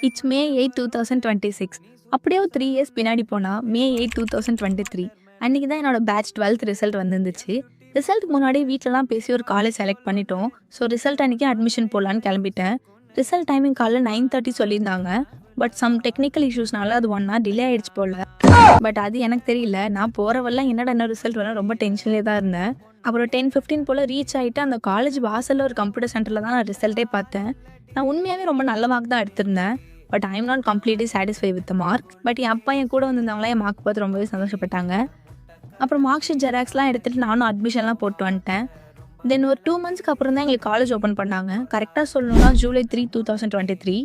It's மே 8, 2026. அப்படியே ஒரு 3 years பின்னாடி போனா, மே 8, 2023. அன்னைக்கு தான் என்னோட பேட்ச் 12த் ரிசல்ட் வந்துருந்துச்சு. ரிசல்ட்க்கு முன்னாடி வீட்லலாம் பேசி ஒரு காலேஜ் செலக்ட் பண்ணிட்டோம். ஸோ ரிசல்ட் அன்னைக்கு அட்மிஷன் போடலான்னு கிளம்பிட்டேன். ரிசல்ட் டைமிங் காலைல 9:30 சொல்லியிருந்தாங்க. பட் சம் டெக்னிக்கல் இஷ்யூஸ்னால அது 1 ஹவர் டிலே ஆயிடுச்சு போல. பட் அது எனக்கு தெரியல. நான் போறவெல்லாம் என்னடா இன்னும் ரிசல்ட் வரல ரொம்ப டென்ஷன்லேயே தான் இருந்தேன். அப்புறம் 10:15 போல ரீச் ஆயிட்டு அந்த காலேஜ் வாசல்ல ஒரு கம்ப்யூட்டர் சென்டர்ல தான் நான் ரிசல்ட்டே பார்த்தேன். நான் உண்மையாவே ரொம்ப நல்ல மார்க் தான் எடுத்திருந்தேன். But I am not completely satisfy with the mark. But என் அப்பா என் கூட வந்திருந்தவங்களாம் என் மார்க் பார்த்து ரொம்பவே சந்தோஷப்பட்டாங்க. அப்புறம் மார்க் ஷீட் ஜெராக்ஸ்லாம் எடுத்துகிட்டு நானும் அட்மிஷன்லாம் போட்டு வந்துட்டேன். தென் ஒரு 2 மந்த்ஸ்க்கு அப்புறம் தான் எங்களுக்கு காலேஜ் ஓப்பன் பண்ணாங்க. கரெக்டாக சொல்லணும்னா ஜூலை 3, 2023.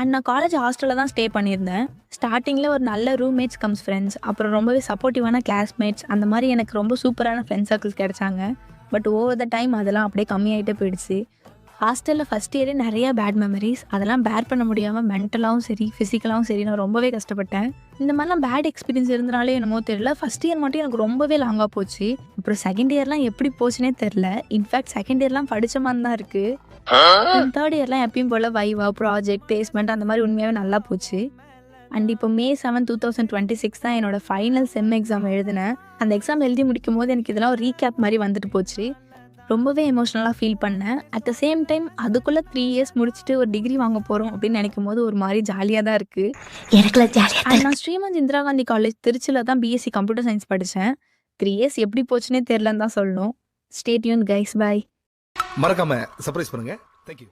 அண்ட் நான் காலேஜ் ஹாஸ்டலில் தான் ஸ்டே பண்ணியிருந்தேன். ஸ்டார்டிங்கில் ஒரு நல்ல ரூம்மேட்ஸ் கம்ஸ் ஃப்ரெண்ட்ஸ், அப்புறம் ரொம்பவே சப்போர்ட்டிவான கிளாஸ்மேட்ஸ், அந்த மாதிரி எனக்கு ரொம்ப சூப்பரான ஃப்ரெண்ட்ஸ் சர்க்கிள்ஸ் கிடைச்சாங்க. பட் ஓவர் த டைம் அதெல்லாம் அப்படியே கம்மியாகிட்டே போயிடுச்சு. ஹாஸ்டலில் ஃபஸ்ட் இயரே நிறையா பேட் மெமரிஸ், அதெல்லாம் பேர் பண்ண முடியாமல் மென்டலாகவும் சரி ஃபிசிக்கலாகவும் சரி நான் ரொம்பவே கஷ்டப்பட்டேன். இந்த மாதிரிலாம் பேட் எக்ஸ்பீரியன்ஸ் இருந்தனாலே என்னமோ தெரியல, ஃபஸ்ட் இயர் மட்டும் எனக்கு ரொம்பவே லாங்காக போச்சு. அப்புறம் செகண்ட் இயர்லாம் எப்படி போச்சுன்னே தெரில. இன்ஃபேக்ட் செகண்ட் இயர்லாம் படித்த மாதிரி தான் இருக்குது. தேர்ட் இயர்லாம் எப்பயும் போல் வைவா ப்ராஜெக்ட் பிளேஸ்மெண்ட் அந்த மாதிரி உண்மையாகவே நல்லா போச்சு. அண்ட் இப்போ மே 7, 2026 தான் என்னோடய ஃபைனல் செம் எக்ஸாம் எழுதினேன். அந்த எக்ஸாம் எழுதி முடிக்கும் போது எனக்கு இதெல்லாம் ஒரு ரீகேப் மாதிரி வந்துட்டு போச்சு. ரொம்பவே எமோஷ்னலாக ஃபீல் பண்ணேன். அட் த சேம் டைம் அதுக்குள்ளே 3 இயர்ஸ் முடிச்சுட்டு ஒரு டிகிரி வாங்க போகிறோம் அப்படின்னு நினைக்கும் போது ஒரு மாதிரி ஜாலியாக தான் இருக்குது. நான் ஸ்ரீமந்த் இந்திரா காந்தி காலேஜ் திருச்சியில் தான் பிஎஸ்சி கம்ப்யூட்டர் சயின்ஸ் படித்தேன். 3 இயர்ஸ் எப்படி போச்சுன்னே தெரிலன்னு தான் சொல்லணும். Stay tune guys, bye. மறக்காம சர்ப்ரைஸ் பண்ணுங்க. தேங்க்யூ.